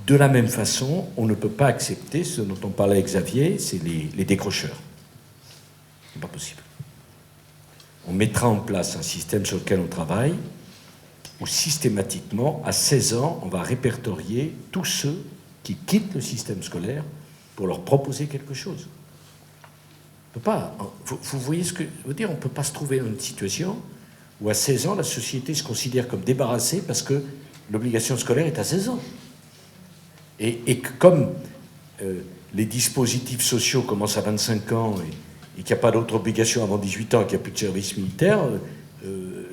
De la même façon, on ne peut pas accepter ce dont on parlait avec Xavier, c'est les décrocheurs. C'est pas possible. On mettra en place un système sur lequel on travaille, où systématiquement, à 16 ans, on va répertorier tous ceux qui quittent le système scolaire pour leur proposer quelque chose. On peut pas, vous voyez ce que je veux dire, on ne peut pas se trouver dans une situation où à 16 ans, la société se considère comme débarrassée parce que l'obligation scolaire est à 16 ans. Et que comme les dispositifs sociaux commencent à 25 ans et qu'il n'y a pas d'autre obligation avant 18 ans et qu'il n'y a plus de service militaire,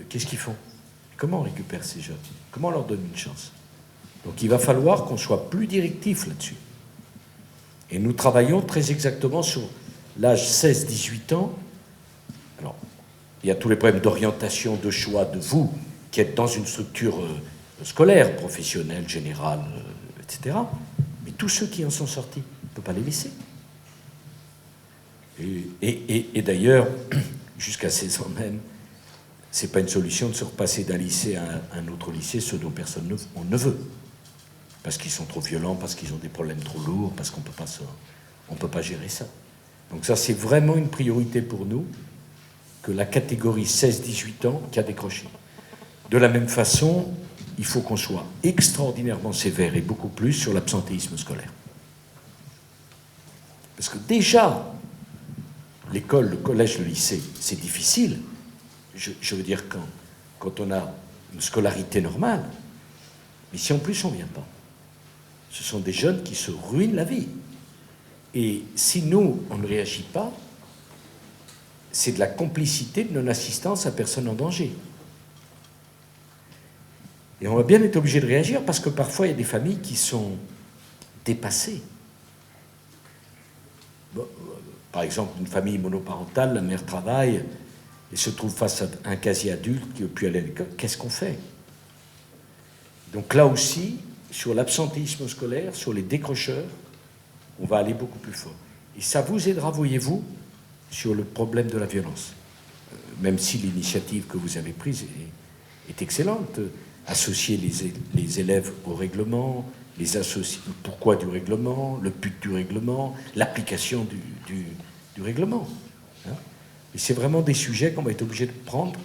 qu'est-ce qu'ils font? Comment on récupère ces jeunes? Comment on leur donne une chance? Donc il va falloir qu'on soit plus directif là-dessus. Et nous travaillons très exactement sur l'âge 16-18 ans. Alors, il y a tous les problèmes d'orientation, de choix de vous, qui êtes dans une structure scolaire, professionnelle, générale, etc. Mais tous ceux qui en sont sortis, on ne peut pas les laisser. Et d'ailleurs, jusqu'à 16 ans même, ce n'est pas une solution de se repasser d'un lycée à un autre lycée, ceux dont personne ne veut. Parce qu'ils sont trop violents, parce qu'ils ont des problèmes trop lourds, parce qu'on ne peut pas gérer ça. Donc ça, c'est vraiment une priorité pour nous, que la catégorie 16-18 ans qui a décroché. De la même façon, il faut qu'on soit extraordinairement sévère et beaucoup plus sur l'absentéisme scolaire. Parce que déjà, l'école, le collège, le lycée, c'est difficile. Je veux dire, quand on a une scolarité normale, mais si en plus on ne vient pas, ce sont des jeunes qui se ruinent la vie. Et si nous, on ne réagit pas, c'est de la complicité de non-assistance à personne en danger. Et on va bien être obligé de réagir parce que parfois il y a des familles qui sont dépassées. Bon, par exemple, une famille monoparentale, la mère travaille et se trouve face à un quasi-adulte qui ne veut plus aller à l'école. Qu'est-ce qu'on fait? Donc là aussi, sur l'absentéisme scolaire, sur les décrocheurs, on va aller beaucoup plus fort. Et ça vous aidera, voyez-vous, sur le problème de la violence. Même si l'initiative que vous avez prise est excellente. Associer les élèves au règlement, les associer, le pourquoi du règlement, le but du règlement, l'application du règlement. Hein. Et c'est vraiment des sujets qu'on va être obligé de prendre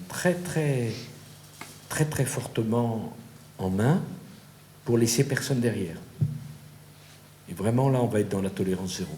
très fortement en main pour laisser personne derrière. Et vraiment, là, on va être dans la tolérance zéro.